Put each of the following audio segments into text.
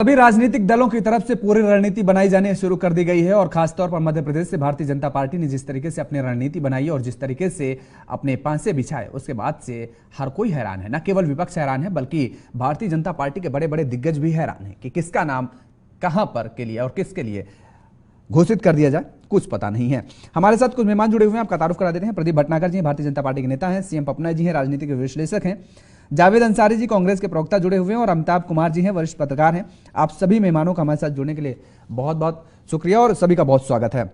सभी राजनीतिक दलों की तरफ से पूरी रणनीति बनाई जानी शुरू कर दी गई है और खासतौर पर मध्य प्रदेश से भारतीय जनता पार्टी ने जिस तरीके से अपनी रणनीति बनाई और जिस तरीके से अपने पांसे बिछाए उसके बाद से हर कोई हैरान है। न केवल विपक्ष हैरान है बल्कि भारतीय जनता पार्टी के बड़े बड़े दिग्गज भी हैरान है कि किसका नाम कहां पर के लिए और किसके लिए घोषित कर दिया जाए, कुछ पता नहीं है। हमारे साथ कुछ मेहमान जुड़े हुए हैं, आपका तारुफ करा देते हैं। प्रदीप भटनागर जी भारतीय जनता पार्टी के नेता हैं, सीएम पपना जी हैं, राजनीतिक विश्लेषक हैं, जावेद अंसारी जी कांग्रेस के प्रवक्ता जुड़े हुए हैं और अमिताभ कुमार जी हैं, वरिष्ठ पत्रकार हैं। आप सभी मेहमानों का हमारे साथ जुड़ने के लिए बहुत बहुत शुक्रिया और सभी का बहुत स्वागत है।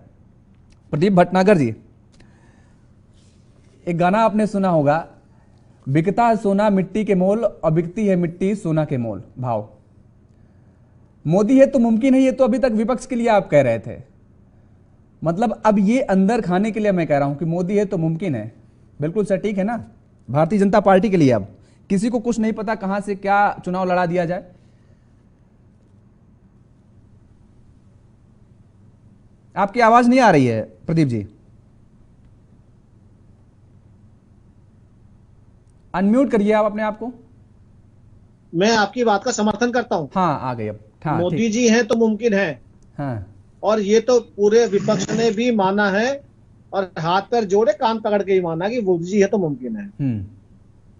प्रदीप भटनागर जी, एक गाना आपने सुना होगा, बिकता है सोना मिट्टी के मोल और बिकती है मिट्टी सोना के मोल भाव। मोदी है तो मुमकिन है, ये तो अभी तक विपक्ष के लिए आप कह रहे थे। मतलब अब ये अंदर खाने के लिए मैं कह रहा हूं कि मोदी है तो मुमकिन है, बिल्कुल सटीक है ना। भारतीय जनता पार्टी के लिए अब किसी को कुछ नहीं पता कहां से क्या चुनाव लड़ा दिया जाए। आपकी आवाज नहीं आ रही है प्रदीप जी, अनम्यूट करिए आप अपने आप को। मैं आपकी बात का समर्थन करता हूं। हाँ आ गई अब। हाँ, मोदी जी हैं तो मुमकिन है। हाँ, और ये तो पूरे विपक्ष ने भी माना है और हाथ पैर जोड़े कान पकड़ के ही माना कि मोदी जी है तो मुमकिन है।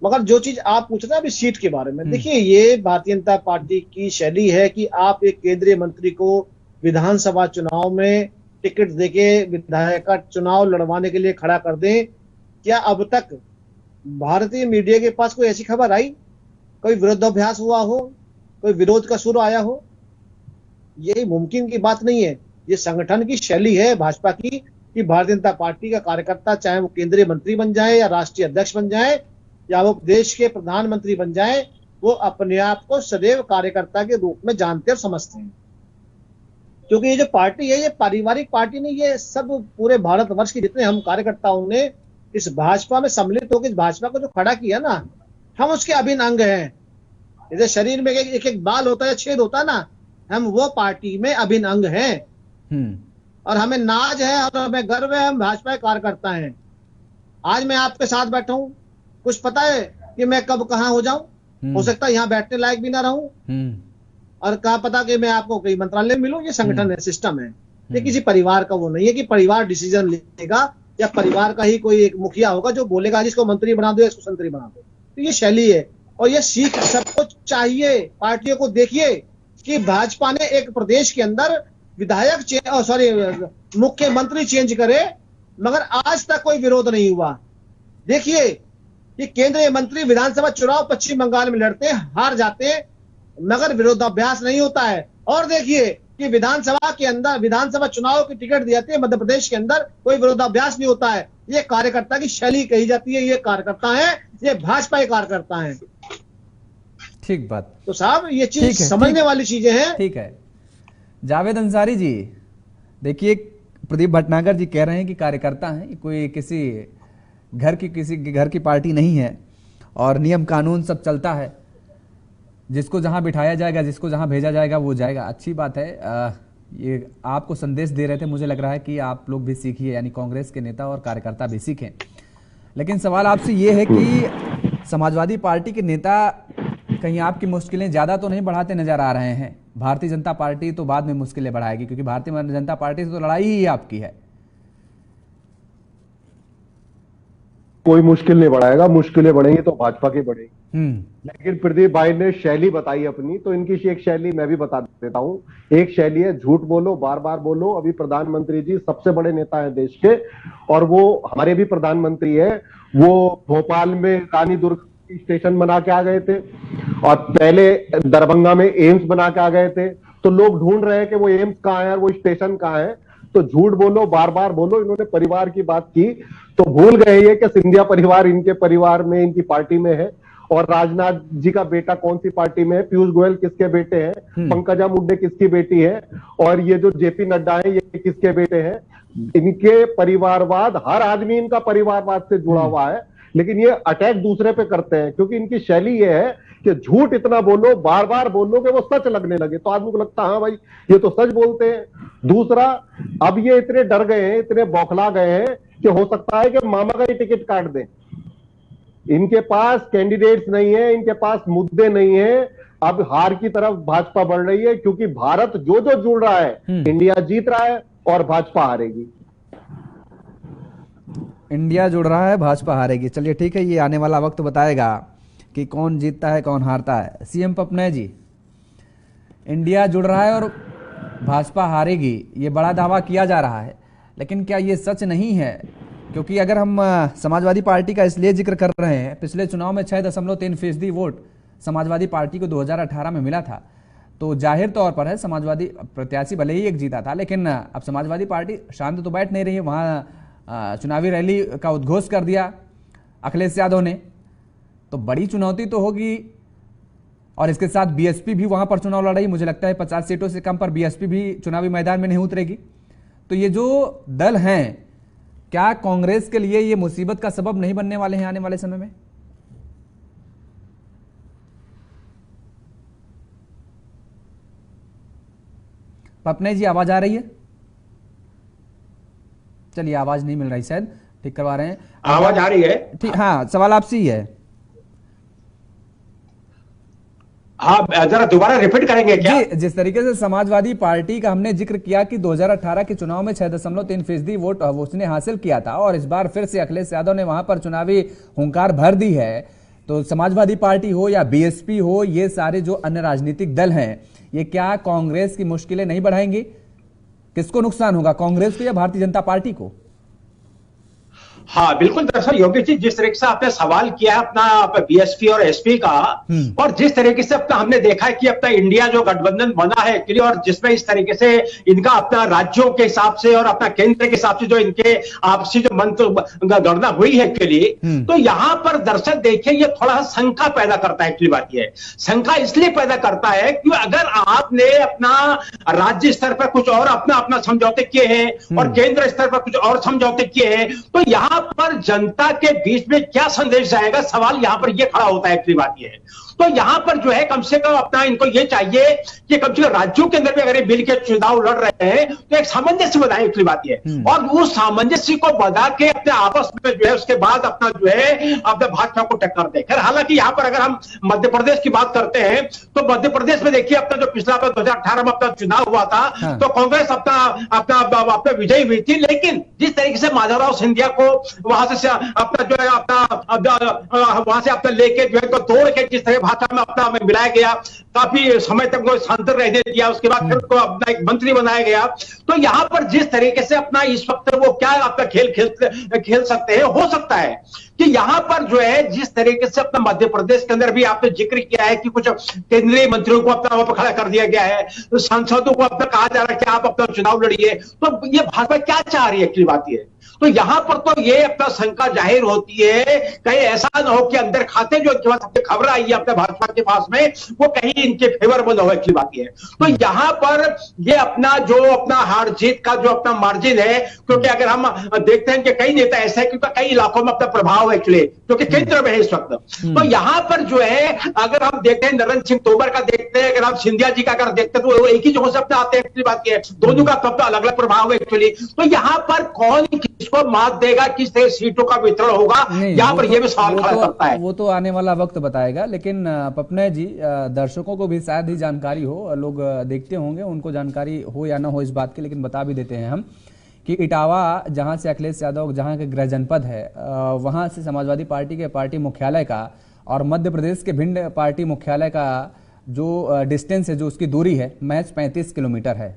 मगर जो चीज आप पूछ रहे हैं अभी सीट के बारे में, देखिए ये भारतीय जनता पार्टी की शैली है कि आप एक केंद्रीय मंत्री को विधानसभा चुनाव में टिकट देके विधायक का चुनाव लड़वाने के लिए खड़ा कर दें। क्या अब तक भारतीय मीडिया के पास कोई ऐसी खबर आई, कोई विरोधाभ्यास हुआ हो, कोई विरोध का सुर आया हो? ये मुमकिन की बात नहीं है। ये संगठन की शैली है भाजपा की कि भारतीय जनता पार्टी का कार्यकर्ता चाहे वो केंद्रीय मंत्री बन जाए या राष्ट्रीय अध्यक्ष बन जाए या वो देश के प्रधानमंत्री बन जाए, वो अपने आप को सदैव कार्यकर्ता के रूप में जानते और समझते हैं। क्योंकि ये जो पार्टी है ये पारिवारिक पार्टी नहीं, ये सब पूरे भारतवर्ष के जितने हम कार्यकर्ताओं ने इस भाजपा में सम्मिलित होकर इस भाजपा को जो खड़ा किया ना, हम उसके अभिन्न अंग हैं। जैसे शरीर में एक एक बाल होता है, छेद होता है ना, हम वो पार्टी में अभिन्न अंग हैं। और हमें नाज है और हमें गर्व है, हम भाजपा के कार्यकर्ता हैं। आज मैं आपके साथ बैठा हूं, कुछ पता है कि मैं कब कहां हो जाऊं, हो सकता है यहां बैठने लायक भी ना रहूं और कहा पता कि मैं आपको कई मंत्रालय में मिलूं। ये संगठन है, सिस्टम है। ये किसी परिवार का वो नहीं है कि परिवार डिसीजन लेगा या परिवार का ही कोई एक मुखिया होगा जो बोलेगा जिसको मंत्री बना दो या इसको संतरी बना दो। तो ये शैली है और ये सीख सबको चाहिए। पार्टियों को देखिए कि भाजपा ने एक प्रदेश के अंदर विधायक मुख्यमंत्री चेंज करे मगर आज तक कोई विरोध नहीं हुआ। देखिए कि केंद्रीय मंत्री विधानसभा चुनाव पश्चिम बंगाल में लड़ते हैं, हार जाते हैं मगर विरोधाभ्यास नहीं होता है। और देखिए कि विधानसभा के अंदर विधानसभा चुनाव की टिकट दी जाती है मध्य प्रदेश के अंदर, कोई विरोधाभ्यास नहीं होता है। ये कार्यकर्ता की शैली कही जाती है। ये कार्यकर्ता है, ये भाजपा के कार्यकर्ता है। ठीक बात। तो साहब ये चीज समझने वाली चीजें हैं। ठीक है जावेद अंसारी जी, देखिए प्रदीप भटनागर जी कह रहे हैं कि कार्यकर्ता हैं, कोई किसी घर की पार्टी नहीं है और नियम कानून सब चलता है। जिसको जहां बिठाया जाएगा, जिसको जहां भेजा जाएगा वो जाएगा। अच्छी बात है। ये आपको संदेश दे रहे थे, मुझे लग रहा है कि आप लोग भी सीखिए, यानी कांग्रेस के नेता और कार्यकर्ता भी सीखें। लेकिन सवाल आपसे ये है कि समाजवादी पार्टी के नेता कहीं आपकी मुश्किलें ज्यादा तो नहीं बढ़ाते नजर आ रहे हैं? भारतीय जनता पार्टी तो बाद में मुश्किलें बढ़ाएगी क्योंकि भारतीय जनता पार्टी से तो लड़ाई ही आपकी है। कोई मुश्किल नहीं बढ़ाएगा, मुश्किलें बढ़ेंगी तो भाजपा की बढ़ेगी। लेकिन प्रदीप भाई ने शैली बताई अपनी, तो इनकी एक शैली मैं भी बता देता हूं। एक शैली है झूठ बोलो, बार बार बोलो। अभी प्रधानमंत्री जी सबसे बड़े नेता हैं देश के और वो हमारे भी प्रधानमंत्री है। वो भोपाल में रानी दुर्ग स्टेशन बना के आ गए थे और पहले दरभंगा में एम्स बना के आ गए थे। तो लोग ढूंढ रहे हैं कि वो एम्स कहाँ है, वो स्टेशन कहाँ है। तो झूठ बोलो, बार बार बोलो। इन्होंने परिवार की बात की तो भूल गए ये कि सिंधिया परिवार इनके परिवार में, इनकी पार्टी में है। और राजनाथ जी का बेटा कौन सी पार्टी में है, पीयूष गोयल किसके बेटे हैं, पंकजा मुंडे किसकी बेटी है, और ये जो जेपी नड्डा है ये किसके बेटे हैं। इनके परिवारवाद, हर आदमी इनका परिवारवाद से जुड़ा हुआ है। लेकिन ये अटैक दूसरे पे करते हैं क्योंकि इनकी शैली ये है कि झूठ इतना बोलो, बार बार बोलो कि वो सच लगने लगे तो आदमी को लगता है हाँ भाई ये तो सच बोलते हैं। दूसरा, अब ये इतने डर गए हैं, इतने बौखला गए हैं कि हो सकता है कि मामा का ही टिकट काट दें। इनके पास कैंडिडेट्स नहीं है, इनके पास मुद्दे नहीं है। अब हार की तरफ भाजपा बढ़ रही है, क्योंकि भारत जो जो जुड़ रहा है इंडिया जीत रहा है और भाजपा हारेगी। इंडिया जुड़ रहा है, भाजपा हारेगी। चलिए ठीक है, ये आने वाला वक्त बताएगा कि कौन जीतता है कौन हारता है। सीएम पपनै जी, इंडिया जुड़ रहा है और भाजपा हारेगी, ये बड़ा दावा किया जा रहा है, लेकिन क्या ये सच नहीं है? क्योंकि अगर हम समाजवादी पार्टी का इसलिए जिक्र कर रहे हैं, पिछले चुनाव में 6.3% वोट समाजवादी पार्टी को 2018 में मिला था, तो जाहिर तौर पर है समाजवादी प्रत्याशी भले ही एक जीता था, लेकिन अब समाजवादी पार्टी शांत तो बैठ नहीं रही है। वहाँ चुनावी रैली का उद्घोष कर दिया अखिलेश यादव ने, तो बड़ी चुनौती तो होगी। और इसके साथ बीएसपी भी वहां पर चुनाव लड़ रही, मुझे लगता है 50 सीटों से कम पर बीएसपी भी चुनावी मैदान में नहीं उतरेगी। तो ये जो दल हैं, क्या कांग्रेस के लिए ये मुसीबत का सबब नहीं बनने वाले हैं आने वाले समय में? पपनै जी, आवाज आ रही है? चलिए, आवाज नहीं मिल रही, शायद ठीक करवा रहे हैं। आवाज आ रही है? ठीक, हाँ, सवाल आपसे ही है। हाँ, जरा दोबारा रिपीट करेंगे क्या? जी, जिस तरीके से समाजवादी पार्टी का हमने जिक्र किया कि 2018 के चुनाव में 6.3% वोट उसने हासिल किया था, और इस बार फिर से अखिलेश यादव ने वहां पर चुनावी हुंकार भर दी है, तो समाजवादी पार्टी हो या बीएसपी हो, ये सारे जो अन्य राजनीतिक दल हैं, ये क्या कांग्रेस की मुश्किलें नहीं बढ़ाएंगी? किसको नुकसान होगा, कांग्रेस को या भारतीय जनता पार्टी को? हाँ बिल्कुल, दरअसल योगेश जी, जिस तरीके से आपने सवाल किया है अपना बीएसपी और एसपी का, और जिस तरीके से अपना हमने देखा है कि अपना इंडिया जो गठबंधन बना है एक्चुअली, और जिसमें इस तरीके से इनका अपना राज्यों के हिसाब से और अपना केंद्र के हिसाब से जो इनके आपसी जो मंत्र गणना हुई है एक्चुअली, तो यहां पर दर्शक देखिए ये थोड़ा शंका पैदा करता है। एक्चुअली बात यह है, शंका इसलिए पैदा करता है कि अगर आपने अपना राज्य स्तर पर कुछ और अपना समझौते किए हैं और केंद्र स्तर पर कुछ और समझौते किए हैं, तो यहां पर जनता के बीच में क्या संदेश जाएगा, सवाल यहां पर यह खड़ा होता है। एक्चुअली बात यह है, तो यहां पर जो है कम से कम अपना इनको ये चाहिए कि कम से कम राज्यों के अंदर भी अगर मिल के चुनाव लड़ रहे हैं तो एक सामंजस्य बनाए। एक्चुअली बात यह है, और उस सामंजस्य को बना के अपने आपस में जो है उसके बाद अपना जो है अपने भाजपा को टक्कर दे। खैर, हालांकि यहां पर अगर हम मध्य प्रदेश की बात करते हैं तो मध्य प्रदेश में देखिए अपना जो पिछला 2018 में अपना चुनाव हुआ था, तो कांग्रेस अपना विजयी हुई थी, लेकिन जिस तरीके से माधवराव सिंधिया को वहां से अपना जो है अपना वहां से अपना लेके जो है तोड़ के जिस तरह भाजपा में अपना मिलाया गया, काफी समय तक वो शांत रहने दिया, उसके बाद फिर उनको अपना एक मंत्री बनाया गया। तो यहां पर जिस तरीके से अपना इस वक्त वो क्या अपना खेल सकते हैं, हो सकता है कि यहां पर जो है जिस तरीके से अपना मध्य प्रदेश के अंदर भी आपने जिक्र किया है कि कुछ केंद्रीय मंत्रियों को अपना वहां पर खड़ा कर दिया गया है, तो सांसदों को अपना कहा जा रहा है कि आप अपना चुनाव लड़िए, तो ये भाजपा क्या चाह रही है? एक्चुअली बात ये है, तो यहां पर तो ये अपना शंका जाहिर होती है, कहीं ऐसा ना हो कि अंदर खाते जो खबर आई है अपने भाजपा के पास में वो कहीं इनके फेवर में न हो। एक्चुअली बात ये है, तो यहां पर ये अपना जो अपना हार जीत का जो अपना मार्जिन है, क्योंकि अगर हम देखते हैं कि कई नेता ऐसे हैं क्योंकि कई इलाकों में अपना प्रभाव है एक्चुअली, क्योंकि केंद्र में है इस वक्त, तो यहां पर जो है अगर हम देखते हैं नरेंद्र सिंह तोमर का देखते हैं, अगर हम सिंधिया जी का अगर देखते हैं तो वो एक ही जगह से अपने आते हैं। एक्चुअली बात ये है, दोनों का अपना अलग अलग प्रभाव है एक्चुअली, तो यहां पर कौन किसको मात देगा, किस तरह सीटों का वितरण होगा, यहां पर यह भी सवाल खड़ा करता है। वो तो आने वाला वक्त बताएगा, लेकिन पपनै जी, दर्शकों को भी शायद ही जानकारी हो, लोग देखते होंगे, उनको जानकारी हो या ना हो इस बात की, लेकिन बता भी देते हैं हम कि इटावा, जहां से अखिलेश यादव जहां के गृह जनपद है, वहां से समाजवादी पार्टी के पार्टी मुख्यालय का और मध्य प्रदेश के भिंड पार्टी मुख्यालय का जो डिस्टेंस है, जो उसकी दूरी है, महज 35 किलोमीटर है।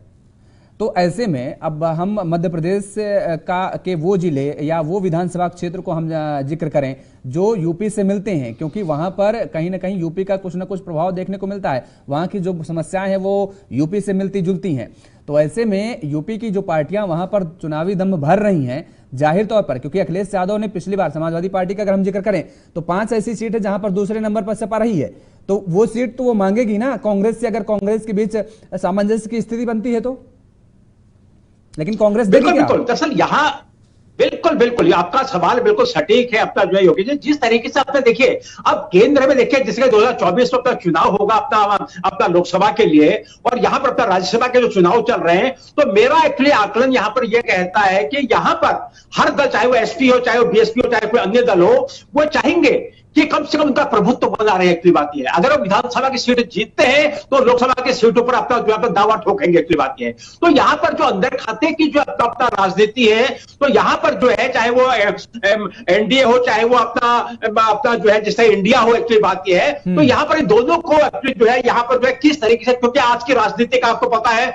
तो ऐसे में अब हम मध्य प्रदेश के वो जिले या वो विधानसभा क्षेत्र को हम जिक्र करें जो यूपी से मिलते हैं, क्योंकि वहां पर कहीं ना कहीं यूपी का कुछ ना कुछ प्रभाव देखने को मिलता है, वहां की जो समस्याएं हैं वो यूपी से मिलती जुलती हैं। तो ऐसे में यूपी की जो पार्टियां वहां पर चुनावी दम भर रही हैं, जाहिर तौर पर, क्योंकि अखिलेश यादव ने पिछली बार समाजवादी पार्टी का अगर हम जिक्र करें तो 5 ऐसी सीट है जहां पर दूसरे नंबर पर सपा रही है, तो वो सीट तो वो मांगेगी ना कांग्रेस से, अगर कांग्रेस के बीच सामंजस्य की स्थिति बनती है तो। लेकिन कांग्रेस बिल्कुल दरअसल यहाँ बिल्कुल आपका सवाल बिल्कुल सटीक है अपना जो है योगी जी, जिस तरीके से आपने देखिए अब केंद्र में देखिए जिसके 2024 में अपना चुनाव होगा अपना लोकसभा के लिए, और यहां पर अपना राज्यसभा के जो चुनाव चल रहे हैं, तो मेरा एक्चुअली आकलन यहां पर यह कहता है कि यहां पर हर दल, चाहे वो एसपी हो, चाहे वो बीएसपी हो, चाहे कोई अन्य दल हो, वो चाहेंगे कि कम से कम उनका प्रभुत्व बना रहे। अगली बात यह है, अगर वो विधानसभा की सीट जीतते हैं तो लोकसभा की सीटों पर अपना जो है दावा ठोकेंगे। अगली बात यह है, तो यहां पर जो अंदर खाते की जो अपना राजनीति है, तो यहां पर जो है चाहे वो एनडीए हो, चाहे वो अपना जो है जैसे इंडिया हो, एक्चुअली बात यह है, तो यहां पर दोनों को एक्चुअली जो है यहां पर जो है किस तरीके से, क्योंकि आज की राजनीति का आपको पता है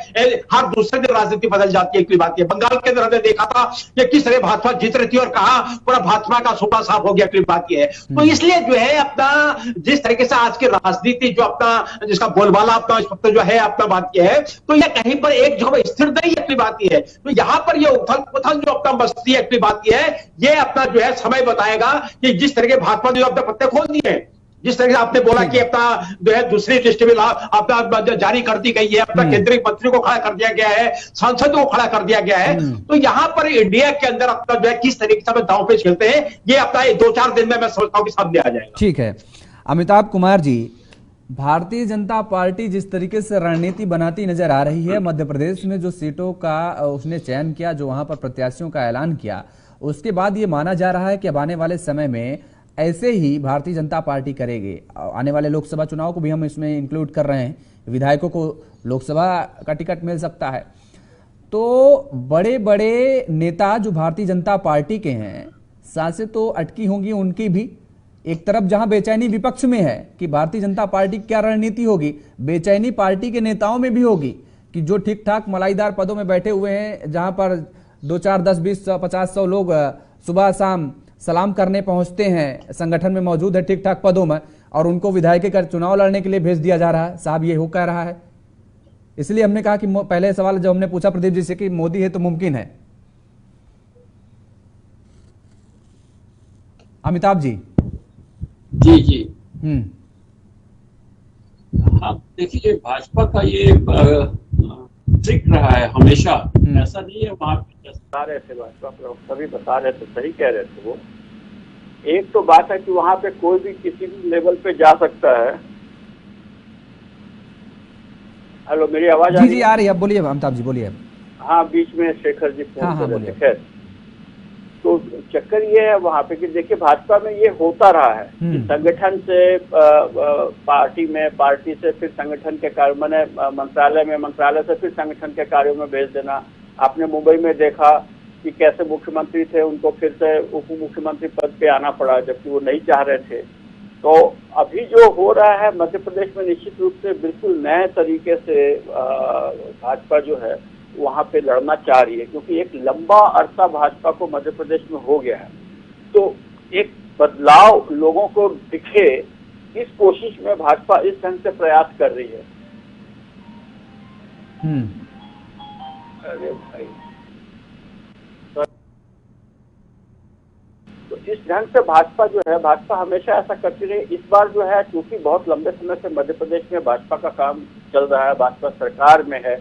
हर दूसरे दिन राजनीति बदल जाती है। एक्चुअली बात यह, बंगाल के अंदर हमने देखा था कि किस तरह भाजपा जीत रही थी और कहा पूरा भाजपा का सूबा साफ हो गया। एक्चुअली बात यह है, तो इसलिए जो है अपना जिस तरीके से आज की राजनीति जो अपना जिसका बोलबाला अपना इस वक्त जो है अपना बात यह है, तो यह कहीं पर एक जगह स्थिर नहीं। अपनी बात यह है, तो यहां पर यह उथल पुथल जो अपना बस्ती है, अपनी बात यह है, यह अपना जो है समय बताएगा कि जिस तरीके भाजपा ने अपने पत्ते खोल दिए हैं, जिस तरह से आपने बोला कि अपना जो है दूसरी लिस्ट में अपना जारी कर दी गई है, अपना केंद्रीय मंत्री को खड़ा कर दिया गया है, सांसदों को खड़ा कर दिया गया है, तो यहां पर इंडिया के अंदर अपना जो है किस तरीके से दांव पे खेलते हैं, ये अपना 2-4 दिन में मैं समझता हूं कि सामने आ जाएगा। ठीक है अमिताभ कुमार जी, भारतीय जनता पार्टी जिस तरीके से रणनीति बनाती नजर आ रही है, मध्य प्रदेश में जो सीटों का उसने चयन किया, जो वहां पर प्रत्याशियों का ऐलान किया, उसके बाद ये माना जा रहा है कि अब आने वाले समय में ऐसे ही भारतीय जनता पार्टी करेगी। आने वाले लोकसभा चुनाव को भी हम इसमें इंक्लूड कर रहे हैं, विधायकों को लोकसभा का टिकट मिल सकता है। तो बड़े बड़े नेता जो भारतीय जनता पार्टी के हैं, सांसें तो अटकी होंगी उनकी भी। एक तरफ जहां बेचैनी विपक्ष में है कि भारतीय जनता पार्टी की क्या रणनीति होगी, बेचैनी पार्टी के नेताओं में भी होगी कि जो ठीक ठाक मलाईदार पदों में बैठे हुए हैं, जहां पर 2, 4, 10, 20, 50, 100 लोग सुबह शाम सलाम करने पहुंचते हैं, संगठन में मौजूद है ठीक ठाक पदों में, और उनको विधायक का चुनाव लड़ने के लिए भेज दिया जा रहा है। साहब ये हो कह रहा है, इसलिए हमने कहा कि पहले सवाल जब हमने पूछा प्रदीप जी से कि मोदी है तो मुमकिन है। अमिताभ जी। जी हाँ, देखिए भाजपा का ये ट्रिक रहा है हमेशा, ऐसा नहीं है। वहां बता रहे थे भाजपा प्रवक्ता भी बता रहे थे, सही कह रहे थे वो। एक तो बात है कि वहां पे कोई भी किसी भी लेवल पे जा सकता है। हेलो, मेरी आवाज जी आ रही है, बोलिए अमिताभ जी बोलिए। हाँ, बीच में शेखर जी फोन कर रहे थे। खैर, तो चक्कर ये है वहां पे कि देखिए भाजपा में ये होता रहा है कि संगठन से पार्टी में, पार्टी से फिर संगठन के कार्य, मैंने मंत्रालय में, मंत्रालय से फिर संगठन के कार्यों में भेज देना। आपने मुंबई में देखा कि कैसे मुख्यमंत्री थे, उनको फिर से उप मुख्यमंत्री पद पे आना पड़ा जबकि वो नहीं चाह रहे थे। तो अभी जो हो रहा है मध्य प्रदेश में, निश्चित रूप से बिल्कुल नए तरीके से भाजपा जो है वहां पे लड़ना चाह रही है, क्योंकि एक लंबा अरसा भाजपा को मध्य प्रदेश में हो गया है। तो एक बदलाव लोगों को दिखे, इस कोशिश में भाजपा इस ढंग से प्रयास कर रही है। अरे भाई, तो इस ढंग से भाजपा जो है, भाजपा हमेशा ऐसा करती रही। इस बार जो है क्योंकि बहुत लंबे समय से मध्य प्रदेश में भाजपा का काम चल रहा है, भाजपा सरकार में है,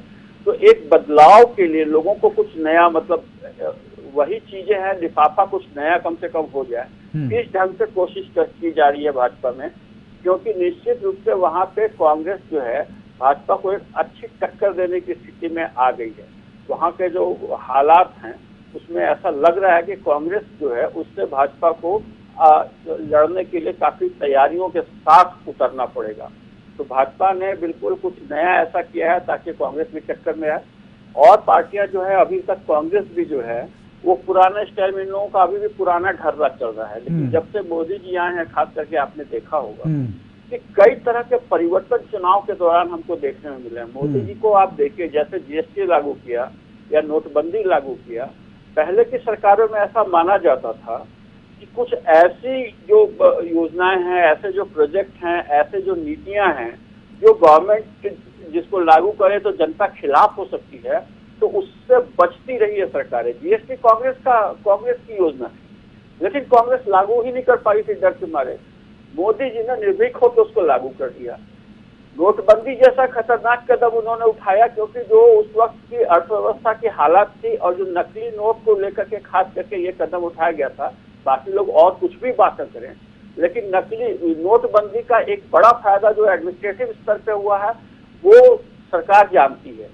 तो एक बदलाव के लिए लोगों को कुछ नया, मतलब वही चीजें हैं, लिफाफा कुछ नया कम से कम हो जाए, इस ढंग से कोशिश की जा रही है भाजपा में। क्योंकि निश्चित रूप से वहां पे कांग्रेस जो है भाजपा को एक अच्छी टक्कर देने की स्थिति में आ गई है। वहां के जो हालात हैं उसमें ऐसा लग रहा है कि कांग्रेस जो है उससे भाजपा को लड़ने के लिए काफी तैयारियों के साथ उतरना पड़ेगा। तो भाजपा ने बिल्कुल कुछ नया ऐसा किया है ताकि कांग्रेस भी टक्कर में आए। और पार्टियां जो है, अभी तक कांग्रेस भी जो है वो पुराने स्टाइल में, इन लोगों का अभी भी पुराना ढर्रा चल रहा है। लेकिन जब से मोदी जी आए हैं, खास करके आपने देखा होगा कि कई तरह के परिवर्तन चुनाव के दौरान हमको देखने में मिले हैं। मोदी जी को आप देखिए, जैसे जीएसटी लागू किया या नोटबंदी लागू किया, पहले की सरकारों में ऐसा माना जाता था कि कुछ ऐसी जो योजनाएं हैं, ऐसे जो प्रोजेक्ट हैं, ऐसे जो नीतियां हैं जो गवर्नमेंट जिसको लागू करे तो जनता खिलाफ हो सकती है, तो उससे बचती रही है सरकारें। जीएसटी कांग्रेस की योजना थी, लेकिन कांग्रेस लागू ही नहीं कर पाई थी डर के मारे। मोदी जी ने निर्भीक होकर उसको लागू कर दिया। नोटबंदी जैसा खतरनाक कदम उन्होंने उठाया, क्योंकि जो उस वक्त की अर्थव्यवस्था की हालात थी और जो नकली नोट को लेकर के खास करके ये कदम उठाया गया था। बाकी लोग और कुछ भी बातें करें, लेकिन नकली नोटबंदी का एक बड़ा फायदा जो एडमिनिस्ट्रेटिव स्तर पे हुआ है वो सरकार जानती है,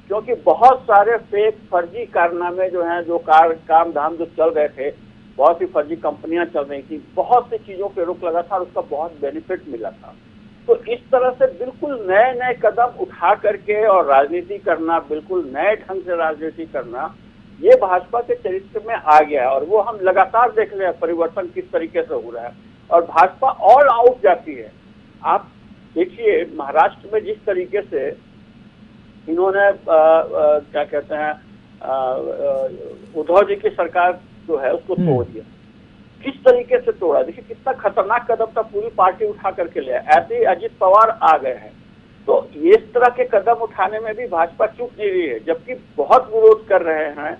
क्योंकि बहुत सारे फेक फर्जी कारनामे जो हैं, जो काम धाम जो चल रहे थे, बहुत सी फर्जी कंपनियां चल रही थी, बहुत सी चीजों पे रोक लगा था और उसका बहुत बेनिफिट मिला था। तो इस तरह से बिल्कुल नए नए कदम उठा करके और राजनीति करना, बिल्कुल नए ढंग से राजनीति करना, ये भाजपा के चरित्र में आ गया है और वो हम लगातार देख रहे हैं परिवर्तन किस तरीके से हो रहा है और भाजपा ऑल आउट जाती है। आप देखिए महाराष्ट्र में जिस तरीके से इन्होंने क्या कहते हैं उद्धव जी की सरकार जो है उसको तोड़ दिया, किस तरीके से तोड़ा, देखिए कितना खतरनाक कदम था, पूरी पार्टी उठा करके लिया। ऐसे ही अजित पवार आ गए हैं, तो इस तरह के कदम उठाने में भी भाजपा चूक नहीं रही है, जबकि बहुत विरोध कर रहे हैं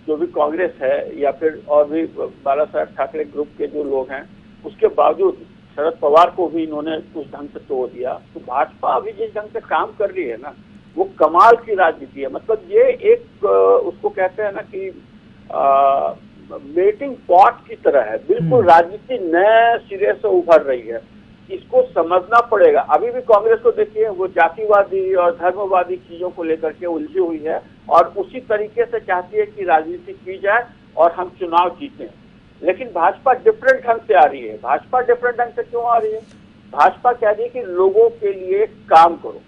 जो भी कांग्रेस है या फिर और भी बाला साहेब ठाकरे ग्रुप के जो लोग हैं, उसके बावजूद शरद पवार को भी इन्होंने उस ढंग से तोड़ दिया। तो भाजपा अभी जिस ढंग से काम कर रही है ना, वो कमाल की राजनीति है। मतलब ये एक उसको कहते हैं ना कि मेल्टिंग पॉट की तरह है, बिल्कुल राजनीति नए सिरे से उभर रही है, इसको समझना पड़ेगा। अभी भी कांग्रेस को देखिए, वो जातिवादी और धर्मवादी चीजों को लेकर के उलझी हुई है और उसी तरीके से चाहती है कि राजनीति की जाए और हम चुनाव जीतें। लेकिन भाजपा डिफरेंट ढंग से आ रही है। भाजपा डिफरेंट ढंग से क्यों आ रही है? भाजपा कह रही है कि लोगों के लिए काम करो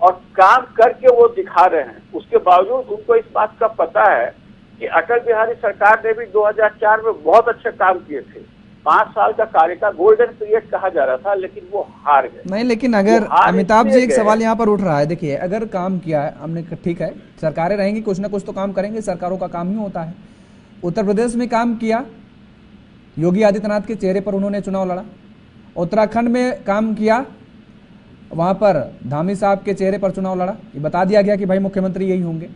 और काम करके वो दिखा रहे हैं। उसके बावजूद उनको इस बात का पता है कि अटल बिहारी सरकार ने भी 2004 में बहुत अच्छे काम किए थे, 5 साल का कार्यकाल गोल्डन पीरियड कहा जा रहा था, लेकिन वो हार गए। नहीं, लेकिन अगर अमिताभ जी एक सवाल यहाँ पर उठ रहा है, देखिए अगर काम किया है हमने, ठीक है सरकारें रहेंगी, कुछ ना कुछ तो काम करेंगे, सरकारों का काम ही होता है। उत्तर प्रदेश में काम किया, योगी आदित्यनाथ के चेहरे पर उन्होंने चुनाव लड़ा। उत्तराखंड में काम किया, वहां पर धामी साहब के चेहरे पर चुनाव लड़ा, ये बता दिया गया कि भाई मुख्यमंत्री यही होंगे।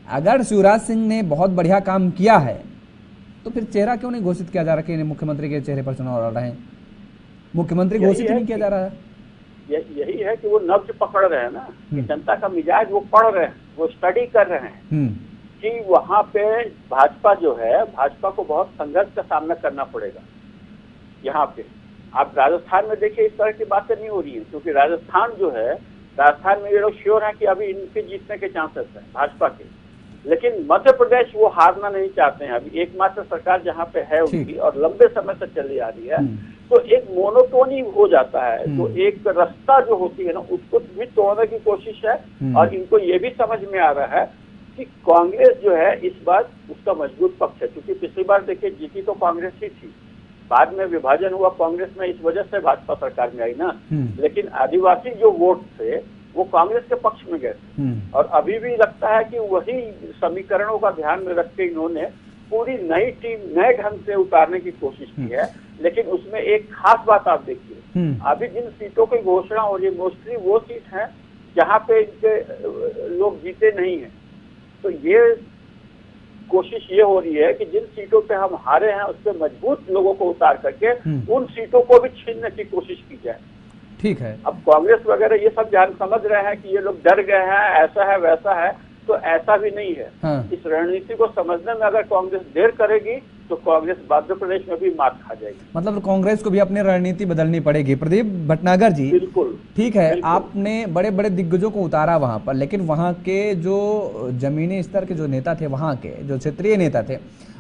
अगर शिवराज सिंह ने बहुत बढ़िया काम किया है तो फिर चेहरा क्यों नहीं घोषित किया जा रहा कि मुख्यमंत्री के चेहरे पर चुनाव लड़ रहे हैं? मुख्यमंत्री घोषित नहीं किया जा रहा है। यही है कि वो नब्ज पकड़ रहे हैं ना, कि जनता का मिजाज वो पढ़ रहे हैं, वो स्टडी कर रहे हैं कि वहां पे भाजपा जो है, भाजपा को बहुत संघर्ष का सामना करना पड़ेगा। यहाँ पे आप राजस्थान में देखिए इस तरह की बातें नहीं हो रही है, क्योंकि राजस्थान जो है, राजस्थान में ये लोग श्योर हैं कि अभी इनके जीतने के चांसेस हैं भाजपा के। लेकिन मध्य प्रदेश वो हारना नहीं चाहते हैं, अभी एकमात्र सरकार जहाँ पे है उनकी और लंबे समय से चली आ रही है, तो एक मोनोटोनी हो जाता है, तो एक रास्ता जो होती है ना उसको भी तोड़ने की कोशिश है। और इनको ये भी समझ में आ रहा है कि कांग्रेस जो है इस बार उसका मजबूत पक्ष है, क्योंकि पिछली बार देखिए जीती तो कांग्रेस ही थी, बाद में विभाजन हुआ कांग्रेस में, इस वजह से भाजपा सरकार में आई ना। लेकिन आदिवासी जो वोट थे वो कांग्रेस के पक्ष में गए थे और अभी भी लगता है कि वही समीकरणों का ध्यान में रख के इन्होंने पूरी नई टीम नए ढंग से उतारने की कोशिश की है। लेकिन उसमें एक खास बात आप देखिए, अभी जिन सीटों की घोषणा हो रही है मोस्टली वो सीट है जहाँ पे इनके लोग जीते नहीं है। तो ये कोशिश ये हो रही है कि जिन सीटों पे हम हारे हैं उस पर मजबूत लोगों को उतार करके उन सीटों को भी छीनने की कोशिश की जाए। ठीक है, अब कांग्रेस वगैरह ये सब जान समझ रहे हैं कि ये लोग डर गए हैं, ऐसा है वैसा है, तो ऐसा भी नहीं है। इस रणनीति को समझने में अगर कांग्रेस देर करेगी तो कांग्रेस मध्य प्रदेश में भी मात खा जाएगी। मतलब कांग्रेस को भी अपनी रणनीति बदलनी पड़ेगी। प्रदीप भटनागर जी, बिल्कुल ठीक है, आपने बड़े बड़े दिग्गजों को उतारा वहां पर, लेकिन वहां के जो जमीनी स्तर के जो नेता थे, वहां के जो क्षेत्रीय नेता थे,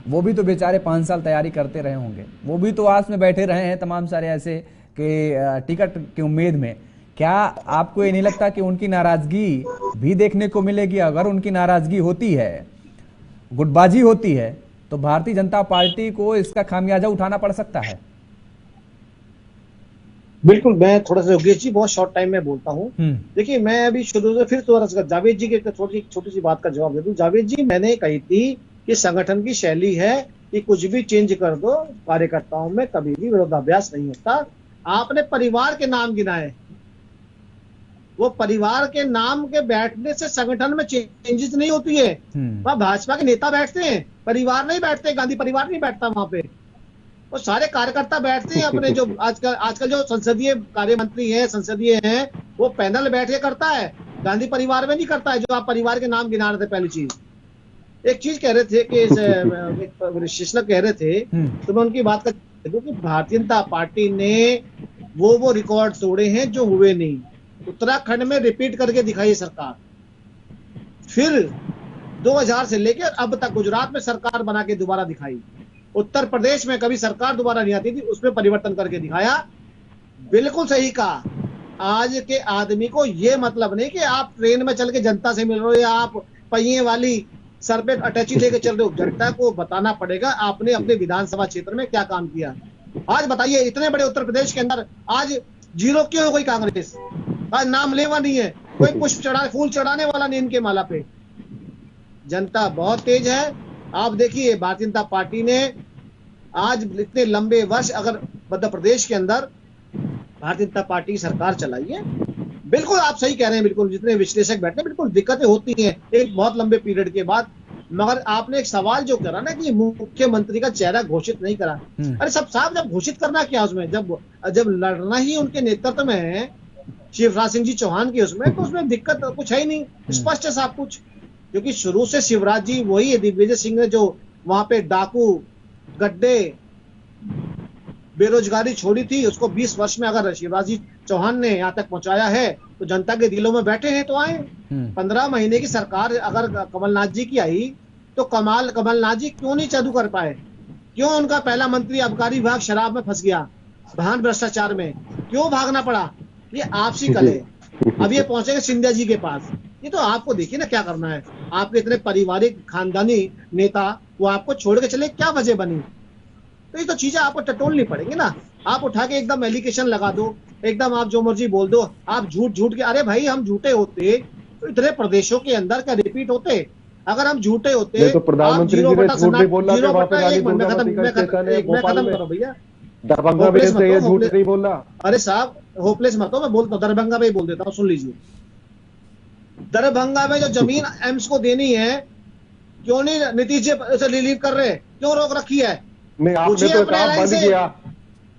वो भी तो बेचारे 5 साल तैयारी करते रहे होंगे, वो भी तो आस में बैठे रहे हैं तमाम सारे ऐसे कि टिकट की उम्मीद में। क्या आपको ये नहीं लगता कि उनकी नाराजगी भी देखने को मिलेगी? अगर उनकी नाराजगी होती है, गुटबाजी होती है, तो भारतीय जनता पार्टी को इसका खामियाजा उठाना पड़ सकता है। बिल्कुल, मैं थोड़ा सा योगेश जी बहुत शॉर्ट टाइम में बोलता हूँ। देखिए, मैं अभी शुरू से फिर थोड़ा सा जावेद जी के छोटी सी बात का जवाब दे दूं। जावेद जी, मैंने कही थी कि संगठन की शैली है कि कुछ भी चेंज कर दो, कार्यकर्ताओं में कभी भी विरोधाभ्यास नहीं होता। आपने परिवार के नाम गिनाए, वो परिवार के नाम के बैठने से संगठन में चेंजेस नहीं होती है। वहां भाजपा के नेता बैठते हैं, परिवार नहीं बैठते, गांधी परिवार नहीं बैठता वहां पे, वो सारे कार्यकर्ता बैठते हैं अपने। जो आजकल जो संसदीय कार्य मंत्री है, संसदीय हैं, वो पैनल बैठ के करता है, गांधी परिवार में नहीं करता है। जो आप परिवार के नाम गिना रहे थे, पहली चीज एक चीज कह रहे थे कि विश्लेषक कह रहे थे, तो मैं उनकी बात कर दूं कि भारतीय जनता पार्टी ने वो रिकॉर्ड तोड़े हैं जो हुए नहीं। उत्तराखंड में रिपीट करके दिखाई सरकार, फिर 2000 से लेकर अब तक गुजरात में सरकार बना के दोबारा दिखाई, उत्तर प्रदेश में कभी सरकार दोबारा नहीं आती थी, उसमें परिवर्तन करके दिखाया। बिल्कुल सही कहा। आज के आदमी को ये मतलब नहीं कि आप ट्रेन में चल के जनता से मिल रहे हो या आप पहिए वाली सर पे अटैची लेके चल रहे हो। जनता को बताना पड़ेगा आपने अपने विधानसभा क्षेत्र में क्या काम किया। आज बताइए, इतने बड़े उत्तर प्रदेश के अंदर आज जीरो क्यों है कोई कांग्रेस? आज नाम लेवा नहीं है, कोई पुष्प फूल चढ़ाने वाला नहीं इनके माला पे। जनता बहुत तेज है। आप देखिए, भारतीय जनता पार्टी ने आज इतने लंबे वर्ष अगर मध्य प्रदेश के अंदर भारतीय जनता पार्टी की सरकार चलाई है, बिल्कुल आप सही कह रहे हैं, बिल्कुल जितने विश्लेषक बैठे बिल्कुल दिक्कतें होती हैं एक बहुत लंबे पीरियड के बाद। मगर आपने एक सवाल जो करा ना कि मुख्यमंत्री का चेहरा घोषित नहीं करा, अरे सब साहब, जब घोषित करना क्या उसमें, जब लड़ना ही उनके नेतृत्व में है शिवराज सिंह जी चौहान की, उसमें तो उसमें दिक्कत कुछ है ही नहीं, स्पष्ट है सब कुछ। क्योंकि शुरू से शिवराज जी वही है, दिग्विजय सिंह ने जो वहां पे डाकू गड्ढे बेरोजगारी छोड़ी थी, उसको 20 वर्ष में अगर शिवराज जी चौहान ने यहाँ तक पहुंचाया है तो जनता के दिलों में बैठे हैं तो आए। 15 महीने की सरकार अगर कमलनाथ जी की आई तो कमलनाथ जी क्यों नहीं चालू कर पाए? क्यों उनका पहला मंत्री आबकारी विभाग शराब में फंस गया, वाहन भ्रष्टाचार में क्यों भागना पड़ा? ये आपसी कल है। अब ये पहुंचेगा सिंधिया जी के पास। ये तो आपको देखिए ना क्या करना है। आपके इतने पारिवारिक खानदानी नेता वो आपको छोड़ के चले, क्या वजह बनी? तो ये तो चीजें आपको टटोलनी पड़ेंगी ना। आप उठा के एकदम एलिगेशन लगा दो, एकदम आप जो मर्जी बोल दो, आप झूठ के। अरे भाई, हम झूठे होते तो इतने प्रदेशों के अंदर क्या रिपीट होते? अगर हम झूठे होते तो प्रधानमंत्री जी ने झूठ नहीं बोला, मैं खत्म करो भैया। दरभंगा में से ये झूठ नहीं बोला। अरे साहब, होपलेस मत हो, मैं बोलता हूँ, दरभंगा में ही बोल देता हूँ, सुन लीजिए। दरभंगा में जो जमीन एम्स को देनी है, क्यों नहीं नीतीश जी रिलीव कर रहे? क्यों रोक रखी है? नहीं, आपने तो कहा बंद किया।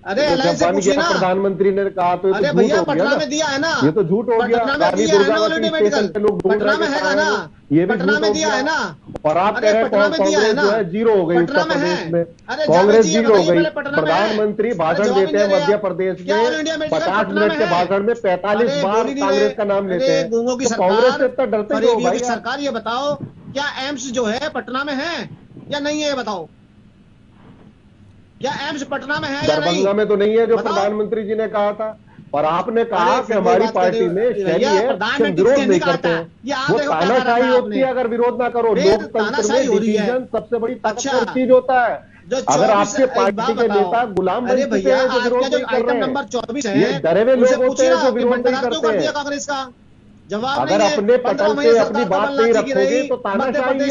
अरे एलायंस से पूछिए ना। प्रधानमंत्री ने कहा तो अरे भैया, पटना में दिया है ना, ये तो झूठ हो गया। पटना में दिया है ना ऑलरेडी मेडिकल, पटना में है ना, ये भी पटना में दिया है ना। और आप कह रहे हैं कांग्रेस जो है जीरो हो गई उत्तर प्रदेश में, अरे कांग्रेस जीरो हो गई। प्रधानमंत्री भाषण देते हैं मध्य प्रदेश में, 50 मिनट के भाषण में 45 बार कांग्रेस का नाम लेते हैं। कांग्रेस से इतना डरते हो भाई? सरकार ये बताओ, क्या एम्स जो है पटना में है या नहीं है? बताओ, क्या एम्स पटना में है या नहीं? दरभंगा में तो नहीं है जो प्रधानमंत्री जी ने कहा था। और आपने कहा कि हमारी पार्टी में शैली है, विरोध नहीं करते हैं। वो तानाशाही होती है अगर विरोध ना करो। लोकतंत्र में डिसीजन सबसे बड़ी ताकतवर चीज होता है। अगर आपके पार्टी के नेता गुलाम बन चुके हैं जो विरोध नहीं कर रहे हैं, ये डरे हुए लोग होते हैं जो विरोध नहीं करते हैं। कांग्रेस का जवाब अगर अपने पटल पे अपनी बात नहीं रखोगे तो तानाशाही है,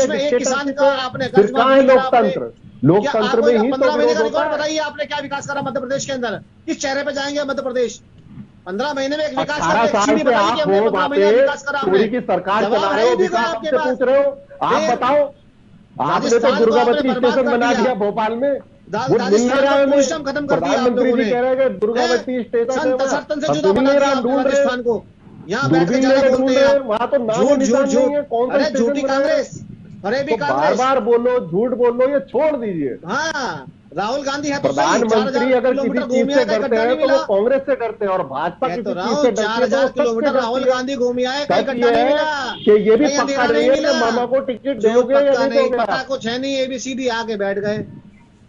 फिर कहाँ है लोकतंत्र? लोकतंत्र में ही तो विरोध होता है। बताइए, आपने क्या विकास करा मध्य प्रदेश के अंदर? किस चेहरे पे जाएंगे मध्य प्रदेश? 15 महीने में एक विकास 18 साल से आप हो वहाँ पे, चोरी की सरकार चला रहे हो, विकास से पूछ रहे हो? आप बताओ। आपने तो दुर्गावती स्टेशन बना दिया भोपाल में, वो मिल नहीं रहा है। प्रधानमंत्री जी कह रहे हैं दुर्गावती स्टेशन ढूंढ रहे हैं, दूरबीन लेके ढूंढ रहे हैं, वहाँ तो नाम निशान नहीं है। कौन सा झूठी कांग्रेस? अरे भी बार बार बोलो, झूठ बोलो, ये छोड़ दीजिए। हाँ, राहुल गांधी है तो प्रधानमंत्री अगर किसी चीज से डरते हैं तो वो कांग्रेस से डरते हैं, और भाजपा किसी चीज से डरती है 4000 किलोमीटर राहुल गांधी घूम आए, कि ये भी पक्का नहीं है कि मामा को टिकट दोगे या नहीं दोगे। पता कुछ है नहीं, एबीसीडी आके बैठ गए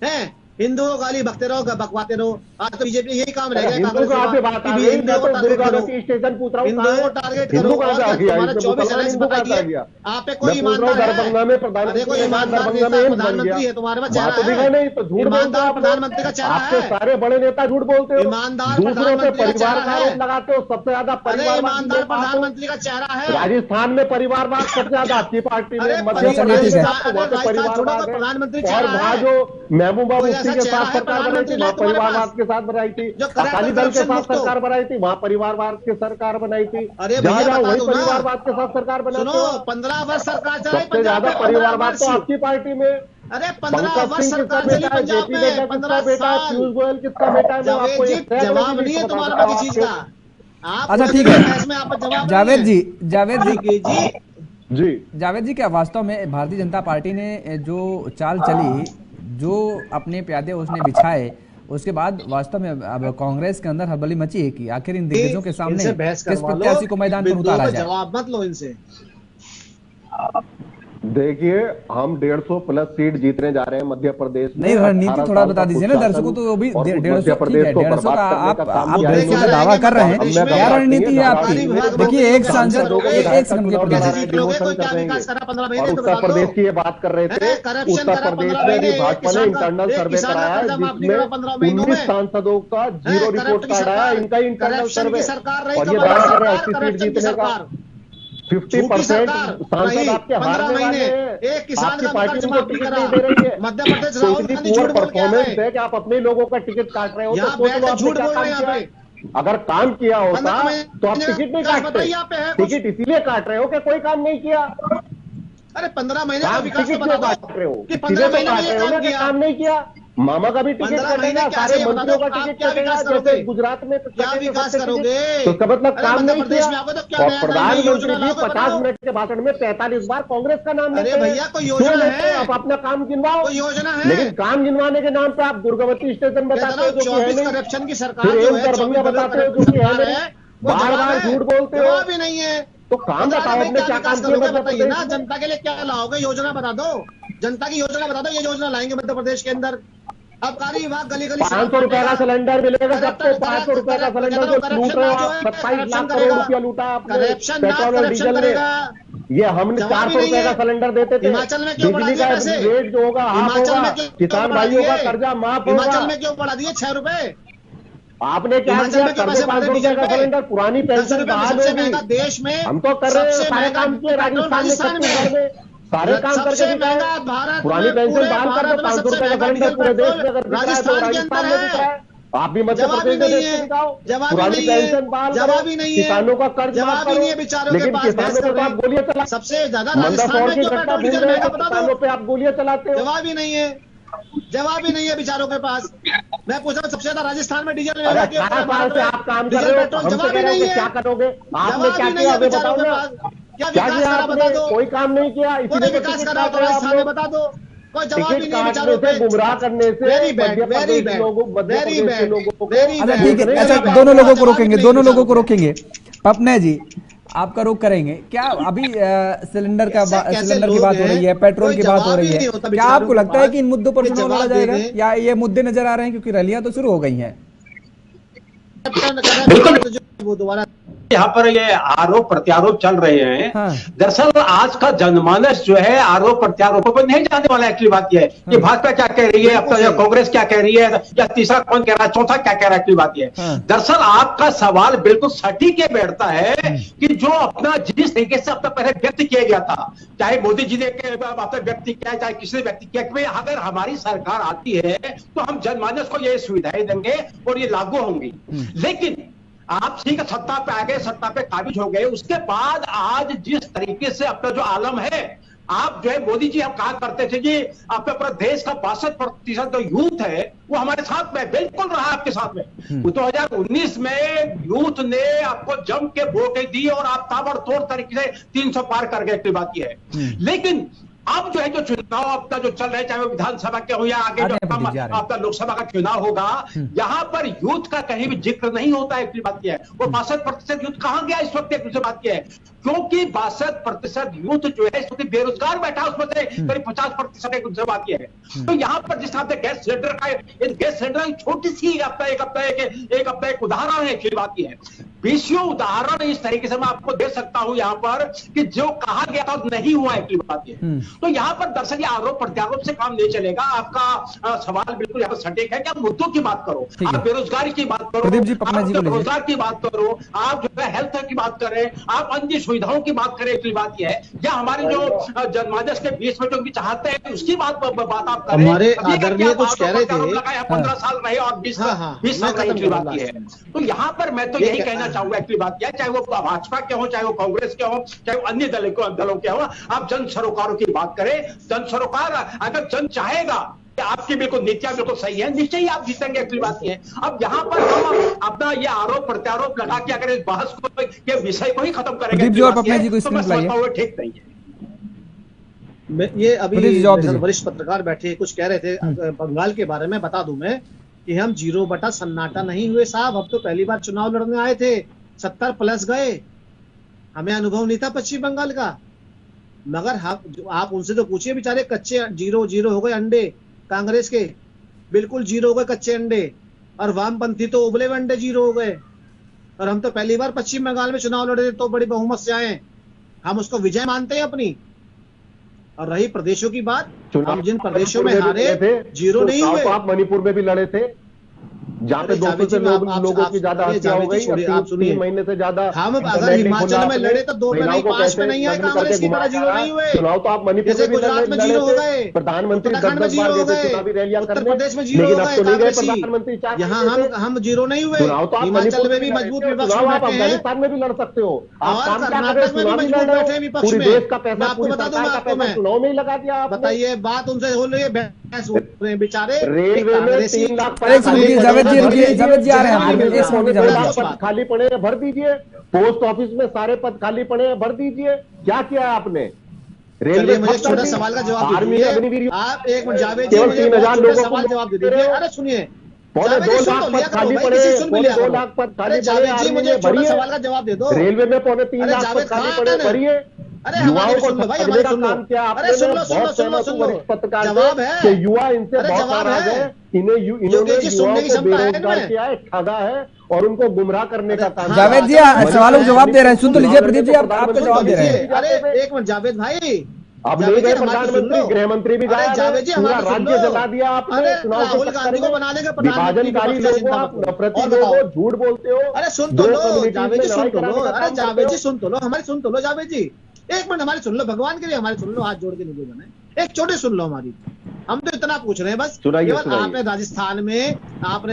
हैं। हिंदुओं को गाली बकते रहो, बकवाते रहो। आज तो बीजेपी यही काम रह गया। हिंदुओं को आपसे बात आ गई, मैं तो दुर्गावती स्टेशन पूछ रहा हूँ, हिंदुओं को टारगेट करो। तुम्हारा 24 अलायंस बताइए, आप पे कोई ईमानदार है? दरभंगा में प्रधानमंत्री है तुम्हारे पास चेहरा है? नहीं तो झूठ बोलते हो। प्रधानमंत्री का चेहरा है? सारे बड़े नेता झूठ बोलते हो, ईमानदार दूसरों पे परिवार का आरोप लगाते हो। सबसे ज्यादा परिवार, ईमानदार प्रधानमंत्री का चेहरा है? राजस्थान में परिवारवाद सबसे ज्यादा आपकी पार्टी में, मध्य प्रदेश में परिवारवाद है। प्रधानमंत्री और वहाँ जो महबूबा मुफ्ती के साथ सरकार बनाई थी, वहाँ परिवारवाद के साथ बनाई थी। अकाली दल के साथ सरकार बनाई थी, वहाँ परिवारवाद की सरकार बनाई थी। जहाँ जाओ वही परिवारवाद के साथ सरकार बनाई थी। 15 वर्ष सरकार चलाई, सबसे ज्यादा परिवारवाद तो आपकी पार्टी में। अरे 15 वर्ष सरकार चली पंजाब में, 15 बेटा, पीयूष गोयल किसका बेटा है? आपको जवाब नहीं है तुम्हारे पास किसी चीज का। अच्छा ठीक है जावेद जी, जावेद जी, क्या वास्तव में भारतीय जनता पार्टी ने जो चाल चली, जो अपने प्यादे उसने बिछाए, उसके बाद वास्तव में अब कांग्रेस के अंदर हड़बड़ी मची है कि आखिर इन दिग्गजों के सामने किस प्रत्याशी को मैदान पर उतारा जाए? जवाब मत लो इनसे। देखिए, हम 150 प्लस सीट जीतने जा रहे हैं मध्य प्रदेश में। नहीं, रणनीति थोड़ा बता दीजिए ना दर्शकों, तो अभी 150 ठीक है, 150 का आप 150 का दावा कर रहे हैं, क्या रणनीति है आपकी? देखिए, एक सांसद एक सेकंड के उत्तर प्रदेश की ये बात कर रहे थे। उत्तर प्रदेश में भी भाजपा ने इंटरनल सर्वे कराया है जिसमें 19 सांसदों का 0 रिपोर्ट कार्ड आया, इनका इंटरनल सर्वे, और ये दावा कर रहे हैं 80 सीट जीतने का। 50% सांसद आपके हारने वाले हैं, आपकी पार्टी उनको टिकट नहीं दे रही है। मध्य प्रदेश तो इतनी पुअर परफॉर्मेंस है कि आप अपने लोगों का टिकट काट रहे हो, तो सोच लो आपने क्या काम किया है। अगर काम किया होता तो आप टिकट नहीं काटते। टिकट इसीलिए काट रहे हो कि कोई काम नहीं किया। अरे 15 महीने आप टिकट क्यों काट रहे हो? कि 15 महीने काट रहे हो ना कि काम नहीं किया। मामा का भी टिकट कटेगा, सारे मंत्रियों का टिकट कटेगा, जैसे गुजरात में क्या विकास करोगे? तो इसका मतलब काम नहीं किया। और प्रधानमंत्री जी 50 50 मिनट के भाषण में 43 बार कांग्रेस का नाम लेते अरे हैं। भैया, कोई योजना है? आप अपना काम गिनवाओ, कोई योजना है? लेकिन काम गिनवाने के नाम पे आप दुर्गावती स्टेशन बताते हो जो कि है नहीं, करप्शन की सरकार फिर जो एम है, दरभंगा बताते हो जो कि है नहीं, बार बार झूठ बोलते हो। भी नहीं है तो काम बताओ, अपने क्या काम किया मध्य बताइए ना। प्रदेश में? जनता के लिए क्या लाओगे? योजना बता दो, जनता की योजना बता दो। ये योजना लाएंगे मध्य प्रदेश के अंदर। आबकारी विभाग गली गली 500 रुपए का सिलेंडर मिलेगा सबको। 500 रुपए का सिलेंडर जो लूट रहे हो आप, 27 लाख करोड़ रुपया लूटा आपने पेट्रोल और डीजल में। ये हमने 400 रुपए का सिलेंडर देते थे। हिमाचल में क्यों बढ़ा बिजली दिया का पैसे? रेट जो होगा हाफ होगा, किसान भाइयों का कर्जा माफ होगा। हिमाचल में क्यों बढ़ा दिए 6 रुपए? आपने क्या हिमाचल किया? में क्यों पैसे 500 रुपए का सिलेंडर, पुरानी पेंशन बहाल सबसे होगी। महंगा देश में हम तो कर रहे हैं, सबसे सारे महंगा काम किए राजस्थान में, छत्तीसगढ़ में सारे काम करके सबसे दिखाए। महंगा भारत पुरानी में, पेंशन पूरे बहाल कर भारत दो। में 500 सबसे रुपए का महंगा सिलेंडर पूरे देश में अगर दिख रहा है तो राजस्थान के राजस्थान अंदर में दिख रहा है। आप भी मध्य जवाब ही प्रदेश में नहीं देख है। के दिखाओ। जवाब ही पुरानी नहीं है। पेंशन बहाल करो, जवाब ही नहीं है। किसानों का कर्ज माफ जवाब ही नहीं है करो, बेचारों के लेकिन पास। किसानों पे तो आप गोलियां चला, सबसे ज्यादा मंदा राजस्थान शौर में की क्यों घटना पेट्रोल भूल डीजल रहे महंगा हो, बता किसानों दो। पे आप गोलियां चलाते हो। जवाब ही नहीं है। जवाब ही नहीं है बेचारों के पास। मैं पूछ रहा हूँ, सबसे ज्यादा राजस्थान में डीजल अरे 18 साल से आप काम कर रहे हो, हमसे जवाब कह ही रहे नहीं हो कि है। क्या करोगे? आपने जवाब क्या ही नहीं किया है हमें बेचारों बताओ के ना। पास। क्या क्या विकास किया करा बता आपने? दो। कोई काम नहीं किया, कोई इसीलिए तो विकास टिकट करा काट तो रहे हो राजस्थान आप में लोग। बता दो। कोई जवाब ही टिकट नहीं है काटने बेचारों से, गुमराह करने से वेरी बैड, मध्य वेरी प्रदेश बैड, लोगों, मध्य वेरी प्रदेश के बैड, लोगों वेरी को। अच्छा बैड। ठीक है, नहीं, अच्छा नहीं, दोनों लोगों को जवाब रोकेंगे, नहीं दोनों है लोगों को बेचारों रोकेंगे। पपना जी, आपका रोक करेंगे क्या? अभी सिलेंडर का सिलेंडर की बात हो रही है, पेट्रोल की बात हो रही है, क्या आपको लगता है कि इन मुद्दों पर चुनाव लड़ा जाएगा, या ये मुद्दे नजर आ रहे हैं क्योंकि रैलियां तो शुरू हो गई हैं? वो दोबारा यहाँ पर ये आरोप प्रत्यारोप चल रहे हैं। हाँ। दरअसल आज का जनमानस जो है आरोप प्रत्यारोपों पर नहीं जाने वाला। एक्चुअली बात यह है कि भाजपा क्या कह रही है, अब तो कांग्रेस क्या कह रही है, या तीसरा कौन कह रहा है, चौथा क्या कह रहा है। एक्चुअली बात यह है, दरअसल आपका सवाल बिल्कुल सटीक के बैठता है कि जो अपना जिस तरीके से अपना पहले व्यक्त किया गया था, चाहे मोदी जी ने अपना व्यक्त किया, चाहे किसी ने व्यक्त किया कि अगर हमारी सरकार आती है तो हम जनमानस को ये सुविधाएं देंगे और ये लागू होंगी। लेकिन आप ठीक है, सत्ता पे आ गए, सत्ता पे काबिज हो गए, उसके बाद आज जिस तरीके से अपना जो आलम है, आप जो है मोदी जी हम कहा करते थे कि अपने पूरा देश का 62% जो यूथ है वो हमारे साथ में बिल्कुल रहा आपके साथ में। 2019 में यूथ ने आपको जम के वोटें दी और आप ताबड़तोड़ तरीके से 300 पार कर गए, की बात यह है। लेकिन अब जो है जो चुनाव अपना जो चल रहे, चाहे वो विधानसभा के हो या आगे जो अपना लोकसभा का चुनाव होगा, यहाँ पर यूथ का कहीं भी जिक्र नहीं होता है। एक बात यह है, वो 62% यूथ कहां गया इस वक्त, एक दूसरी बात यह है, क्योंकि 62% यूथ जो है इस वक्त बेरोजगार बैठा, उसमें से करीब 50% एक दूसरी बात यह है। तो यहाँ पर जिस तरह से गैस सिलेंडर का, गैस सिलेंडर छोटी सी एक अपना एक उदाहरण है। की बात यह है, 20 उदाहरण इस तरीके से मैं आपको दे सकता हूं यहाँ पर कि जो कहा गया था नहीं हुआ है। की बात यह है, तो यहाँ पर दरअसल ये आरोप प्रत्यारोप से काम नहीं चलेगा। आपका सवाल बिल्कुल यहाँ पर सटीक है कि आप मुद्दों की बात करो, आप बेरोजगारी की बात करो, आप रोजगार की बात करो, आप जो है हेल्थ की बात करें, आप अन्य सुविधाओं की बात करें। की बात यह है, या हमारे जो जनमानस के बीच में जो भी चाहते हैं उसकी बात आप करें। हमारे आदरणीय कुछ कह रहे थे 15 साल रहे और 20 साल रहे। की बात यह है, तो यहाँ पर मैं तो यही कहना चाहूंगा कि बात यह, चाहे वो भाजपा के हो, चाहे वो कांग्रेस के हो, चाहे वो अन्य दलों के हो, आप जन सरोकारों की बात करें। जन सरोकार अगर जन चाहेगा कि आपकी बिल्कुल नीतियां बिल्कुल सही है, निश्चय ही आप जीतेंगे। अगली बात ये है, अब यहाँ पर हम अपना ये आरोप प्रत्यारोप लगा के अगर इस बहस को के विषय को ही खत्म करेंगे तो मैं समझता हूं ठीक नहीं है। ये अभी वरिष्ठ पत्रकार बैठे कुछ कह रहे थे बंगाल के बारे में। बता दूं मैं कि हम 0 सन्नाटा नहीं हुए साहब, हम तो पहली बार चुनाव लड़ने आए थे, 70 प्लस गए, हमें अनुभव नहीं था पश्चिम बंगाल का। मगर आप उनसे तो पूछिए, बेचारे कच्चे जीरो हो गए अंडे कांग्रेस के, बिल्कुल जीरो हो गए कच्चे अंडे, और वामपंथी तो उबले हुए अंडे जीरो हो गए। और हम तो पहली बार पश्चिम बंगाल में चुनाव लड़े थे तो बड़ी बहुमत से आए, हम उसको विजय मानते हैं अपनी। और रही प्रदेशों की बात, हम जिन प्रदेशों में हारे जीरो नहीं हुए। आप मणिपुर में भी लड़े थे, जहाँ पे 200 से लोगों की ज्यादा हत्या हो गई, आप सुनिए, 3 महीने से ज्यादा। हम अगर हिमाचल में लड़े तो 2 में नहीं 5 में नहीं आए, कांग्रेस की तरह जीरो नहीं हुए। चुनाव तो आप मणिपुर में भी गुजरात में जीरो हो गए, प्रधानमंत्री 10-10 बार गए थे चुनावी रैलियां करने, उत्तर प्रदेश में जीरो हो गए प्रधानमंत्री। यहाँ हम जीरो नहीं हुए। चुनाव तो आप हिमाचल में भी मजबूत विपक्ष में आप बैठे हैं, अफगानिस्तान में भी लड़ सकते हो, आप काम क्या कर रहे कर्नाटक में भी मजबूत बैठे हैं विपक्ष पूरे में। देश का पैसा, आपको पूरी बता दूं, सरकार का आपको पैसा मैं चुनाव में ही लगा दिया आपने। बताइए, बात उनसे हो रही है, बहस हो रहे हैं बेचारे। रेलवे में 3 लाख जावेद जी आ रहे हैं, पद खाली पड़े हैं, भर दीजिए। पोस्ट ऑफिस में सारे पद खाली पड़े हैं, भर दीजिए। क्या किया आपने? रेलवे मुझे छोटा सवाल का जवाब आर्मी दीजिए। अग्निवीर आप एक मिनट जावेद जी, केवल मुझे 3,000 छोटा लोगों सवाल को जवाब दे दीजिए। अरे सुनिए, 2.5 लाख पद खाली पड़े, 2.5 लाख पद खाली पड़े, आर्मी में छोटा भरिए। सवाल का जवाब दे दो। रेलवे में 3.25 लाख पद खाली पड़े, भरिए। अरे हमारे युवाओं को सुन लो भाई, ठगने हमारे का सुन लो। काम किया अरे आपने। सुन लो बहुत वरिष्ठ पत्रकार जवाब है कि युवा इनसे अरे बहुत जवाब नाराज है। है। इन्होंने युवाओं को बेरोजगार किया है, ठगा है और उनको गुमराह करने का काम। जावेद जी सवालों को जवाब दे रहे हैं, सुन तो लीजिए प्रदीप जी, आप आपका जवाब दे रहे हैं। अरे एक मिनट जावेद भाई, अब नहीं गए प्रधानमंत्री, गृह मंत्री भी गया, जावेद जी पूरा हमारे राज्य जला दिया आपने। चुनाव के राहुल गांधी को बना देंगे विभाजनकारी लोगों, आप नफरती लोगों, झूठ बोलते हो। अरे सुन तो लो जावेद जी, सुन तो लो। अरे जावेद जी सुन तो लो, हमारी सुन तो लो जावेद जी, एक मिनट हमारी सुन लो, भगवान के लिए हमारी सुन लो, हाथ जोड़ के निवेदन है, एक छोटे सुन लो हमारी। हम तो इतना पूछ रहे हैं बस, केवल आपने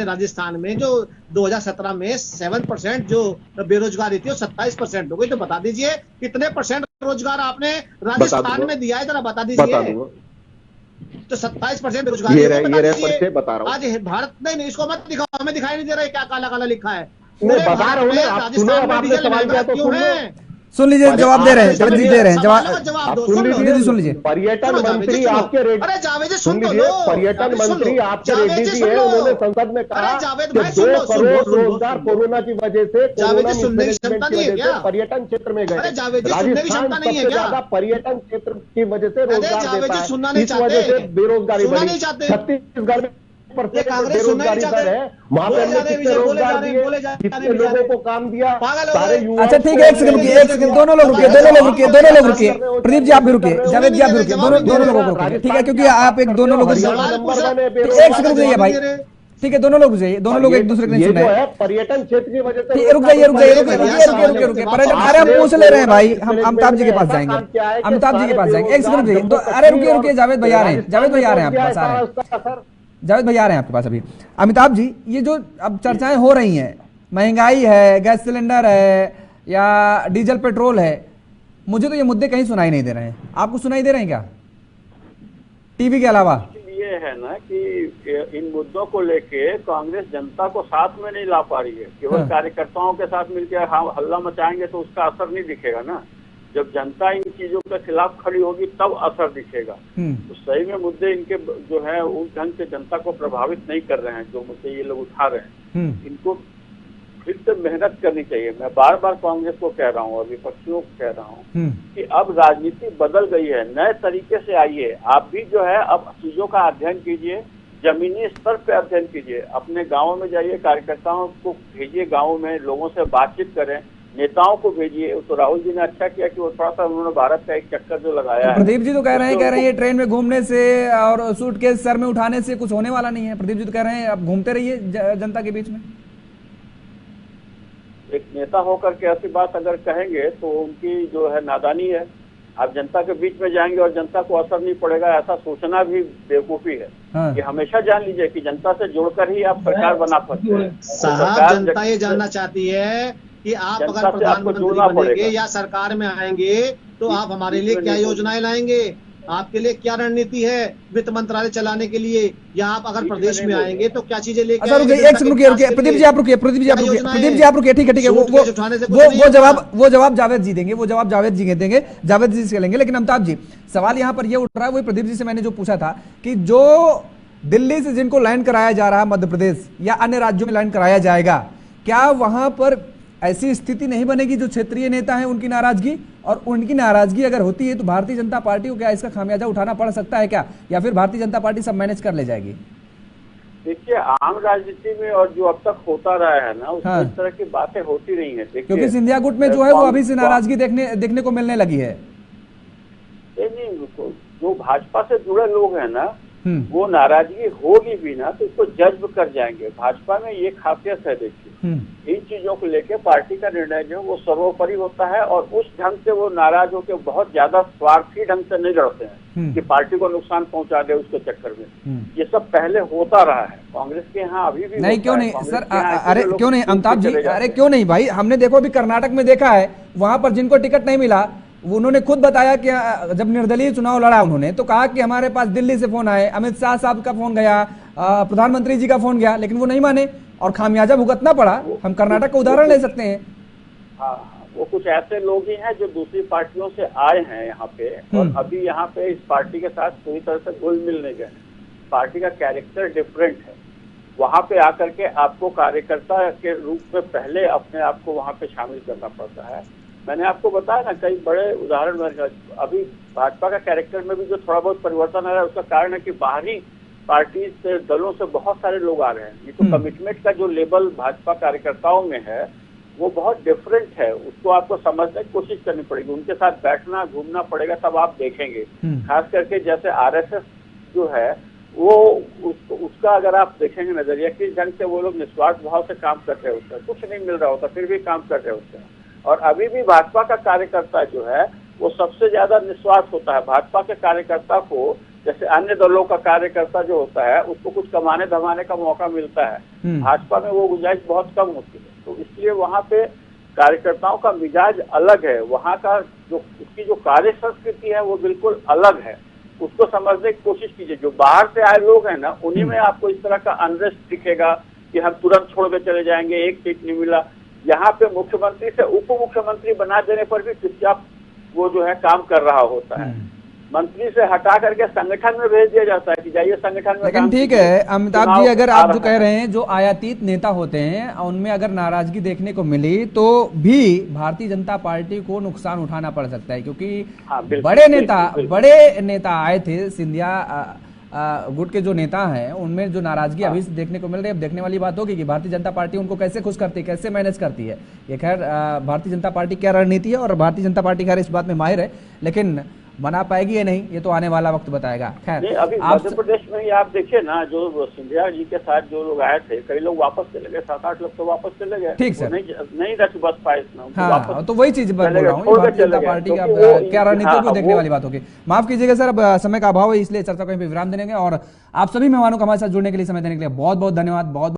राजस्थान में जो 2017 में 7% जो बेरोजगारी थी वो 27% हो गई, तो बता दीजिए कितने % रोजगार आपने राजस्थान में दिया है, जरा बता दीजिए। तो 27% बेरोजगारी बता रहा हूँ। आज भारत नहीं, इसको मत दिखाओ, हमें दिखाई नहीं दे रहा है क्या काला काला लिखा है। बता रहा हूँ, राजस्थान में डीजल महंगा क्यों है? सुन लीजिए, जवाब दे रहे हैं, जावेद जी दे रहे हैं जवाब। सुन लीजिए, पर्यटन मंत्री आपके रेड्डी, अरे जावेद जी सुन लीजिए, पर्यटन मंत्री आपके रेड्डी जी है, उन्होंने संसद में कहा कि 2 करोड़ रोजगार कोरोना की वजह से, पर्यटन क्षेत्र में गए। राजस्थान सबसे ज्यादा पर्यटन क्षेत्र की वजह से रोजगार देता है, इस वजह से बेरोजगारी बढ़ी। छत्तीसगढ़ में बेरोजगारी दर है, वहां पे हमने कितने रोजगार दिए, कितने लोगों को काम दिया, सारे युवा। अच्छा ठीक है, एक सेकंड, दोनों लोग रुकिए। प्रदीप जी आप भी रुकिए, जावेद जी आप भी रुकिए, दोनों लोगों को रुकिए, ठीक है, क्योंकि आप एक दोनों लोग, एक सेकंड रुकिए भाई, ठीक है, दोनों लोग जाइए, दोनों लोग एक दूसरे के नहीं सुन रहे हैं। पर्यटन क्षेत्र की वजह से रुक जाइए पर्यटन। अरे हम पूछ ले रहे हैं भाई, हम अमिताभ जी के पास जाएंगे, अमिताभ जी के पास जाएंगे, एक सेकंड रुकिए। अरे रुकिए, जावेद भाई आ रहे हैं, जावेद भाई आ रहे हैं आपके पास, आ रहे हैं जावेद भाई आ रहे हैं आपके पास अभी। अमिताभ जी, ये जो अब चर्चाएं हो रही हैं, महंगाई है, गैस सिलेंडर है या डीजल पेट्रोल है, मुझे तो ये मुद्दे कहीं सुनाई नहीं दे रहे हैं। आपको सुनाई दे रहे हैं क्या टीवी के अलावा? ये है ना कि इन मुद्दों को लेके कांग्रेस जनता को साथ में नहीं ला पा रही है। केवल कार्यकर्ताओं के साथ मिलकर हल्ला मचाएंगे तो उसका असर नहीं दिखेगा ना। जब जनता इन चीजों के खिलाफ खड़ी होगी तब असर दिखेगा। तो सही में मुद्दे इनके जो है उस ढंग से जनता को प्रभावित नहीं कर रहे हैं, जो मुद्दे ये लोग उठा रहे हैं। इनको फिर से मेहनत करनी चाहिए। मैं बार बार कांग्रेस को कह रहा हूँ और विपक्षियों को कह रहा हूँ कि अब राजनीति बदल गई है, नए तरीके से आइए। आप भी जो है अब चीजों का अध्ययन कीजिए, जमीनी स्तर पे अध्ययन कीजिए, अपने गाँव में जाइए, कार्यकर्ताओं को भेजिए, गाँव में लोगों से बातचीत करें, नेताओं को भेजिए। तो राहुल जी ने अच्छा किया कि वो थोड़ा सा उन्होंने भारत का एक चक्कर जो लगाया है। प्रदीप जी तो कह रहे हैं ट्रेन में घूमने से और सूटकेस सर में उठाने से कुछ होने वाला नहीं है। प्रदीप जी तो कह रहे हैं आप घूमते रहिए जनता के बीच में। एक नेता होकर के ऐसी बात अगर कहेंगे तो उनकी जो है नादानी है। आप जनता के बीच में जाएंगे और जनता को असर नहीं पड़ेगा, ऐसा सोचना भी बेवकूफी है। कि हमेशा जान लीजिए कि जनता से जोड़कर ही आप सरकार बना सकते हैं। साहब जनता ये जानना चाहती है कि आप अगर प्रधानमंत्री बनेंगे या सरकार में आएंगे तो आप हमारे लिए क्या योजनाएं लाएंगे, आपके लिए क्या रणनीति है वित्त मंत्रालय चलाने के लिए, या आप अगर प्रदेश में आएंगे तो क्या चीजें लेके आएंगे। प्रदीप जी आप रुकिए, ठीक है, वो जवाब जावेद जी देंगे, जावेद जी से लेंगे। लेकिन अमिताभ जी सवाल यहाँ पर ये उठ रहा है, वही प्रदीप जी से मैंने जो पूछा था कि जो दिल्ली से जिनको लैंड कराया जा रहा है मध्य प्रदेश या अन्य राज्यों में लैंड कराया जाएगा, क्या वहां पर ऐसी स्थिति नहीं बनेगी जो क्षेत्रीय नेता हैं उनकी नाराजगी, और उनकी नाराजगी अगर होती है तो भारतीय जनता पार्टी को क्या इसका खामियाजा उठाना पड़ सकता है क्या, या फिर भारतीय जनता पार्टी सब मैनेज कर ले जाएगी? देखिए, आम राजनीति में और जो अब तक होता रहा है ना, उसमें इस तरह की बातें होती नहीं है। क्योंकि सिंधिया गुट में जो है वो अभी से नाराजगी देखने को मिलने लगी है। नहीं, जो भाजपा से जुड़े लोग हैं ना, वो नाराजगी होगी भी ना तो इसको जज्ब कर जाएंगे। भाजपा में ये खासियत है, देखिए इन चीजों को लेके पार्टी का निर्णय जो वो सर्वोपरि होता है, और उस ढंग से वो नाराज होकर बहुत ज्यादा स्वार्थी ढंग से नहीं लड़ते हैं कि पार्टी को नुकसान पहुंचा दे उसके चक्कर में। ये सब पहले होता रहा है कांग्रेस के यहाँ, अभी भी नहीं। क्यों नहीं सर? अरे क्यों नहीं अमिताभ जी? अरे क्यों नहीं भाई, हमने देखो अभी कर्नाटक में देखा है, वहां पर जिनको टिकट नहीं मिला उन्होंने खुद बताया कि जब निर्दलीय चुनाव लड़ा उन्होंने तो कहा कि हमारे पास दिल्ली से फोन आए, अमित शाह साहब का फोन गया, प्रधानमंत्री जी का फोन गया, लेकिन वो नहीं माने और खामियाजा भुगतना पड़ा। हम कर्नाटक का उदाहरण ले सकते हैं। हाँ, वो कुछ ऐसे लोग ही हैं जो दूसरी पार्टियों से आए हैं यहाँ पे, और अभी यहाँ पे इस पार्टी के साथ पूरी तरह से घुल मिल नहीं गए। पार्टी का कैरेक्टर डिफरेंट है। वहाँ पे आकर के आपको कार्यकर्ता के रूप में पहले अपने आप को वहाँ पे शामिल करना पड़ता है। मैंने आपको बताया ना, कई बड़े उदाहरण अभी भाजपा का कैरेक्टर में भी जो थोड़ा बहुत परिवर्तन आ रहा है, उसका कारण है कि बाहरी पार्टी से, दलों से बहुत सारे लोग आ रहे हैं। ये तो कमिटमेंट का जो लेवल भाजपा कार्यकर्ताओं में है वो बहुत डिफरेंट है। उसको आपको समझने की कोशिश करनी पड़ेगी, उनके साथ बैठना घूमना पड़ेगा, तब आप देखेंगे। खास करके जैसे आरएसएस जो है वो उसका अगर आप देखेंगे नजरिया, किस ढंग से वो लोग निस्वार्थ भाव से काम कर रहे होते हैं, कुछ नहीं मिल रहा होता फिर भी काम कर रहे होते हैं। और अभी भी भाजपा का कार्यकर्ता जो है वो सबसे ज्यादा निस्वार्थ होता है। भाजपा के कार्यकर्ता को, जैसे अन्य दलों का कार्यकर्ता जो होता है उसको कुछ कमाने धमाने का मौका मिलता है, भाजपा में वो गुंजाइश बहुत कम होती है। तो इसलिए वहाँ पे कार्यकर्ताओं का मिजाज अलग है, वहाँ का जो उसकी जो कार्य संस्कृति है वो बिल्कुल अलग है। उसको समझने की कोशिश कीजिए। जो बाहर से आए लोग हैं ना, उन्हीं में आपको इस तरह का अनरेस्ट दिखेगा कि हम तुरंत छोड़ के चले जाएंगे, एक सीट नहीं मिला। यहाँ पे मुख्यमंत्री से उप मुख्यमंत्री बना देने पर भी चुपचाप वो जो है काम कर रहा होता है। मंत्री से हटा करके संगठन में भेज दिया जाता है कि जाइए संगठन में। लेकिन ठीक है अमिताभ जी, अगर आप जो कह रहे हैं जो आयातित नेता होते हैं उनमें अगर नाराजगी देखने को मिली तो भी भारतीय जनता पार्टी को नुकसान उठाना पड़ सकता है, क्योंकि बड़े नेता आए थे। सिंधिया गुट के जो नेता हैं उनमें जो नाराजगी अभी से देखने को मिल रही है, अब देखने वाली बात होगी कि भारतीय जनता पार्टी उनको कैसे खुश करती है, कैसे मैनेज करती है। ये खैर भारतीय जनता पार्टी क्या रणनीति है और भारतीय जनता पार्टी खैर इस बात में माहिर है, लेकिन बना पाएगी या नहीं ये तो आने वाला वक्त बताएगा। खैर अभी मध्य प्रदेश में ही आप देखिए ना, जो सिंधिया जी के साथ जो लोग आए थे, कई लोग वापस चले गए, 7-8 लोग तो वापस चले गए। ठीक सर, नहीं रख बस पाए इतना। हाँ, तो वही चीज बोल रहा हूँ, भारतीय जनता पार्टी का क्या रणनीति को देखने वाली बात होगी। माफ कीजिएगा सर, अब समय का अभाव है इसलिए चर्चा को यहीं पे विराम देंगे, और आप सभी मेहमानों को हमारे साथ जुड़ने के लिए, समय देने के लिए बहुत बहुत धन्यवाद। बहुत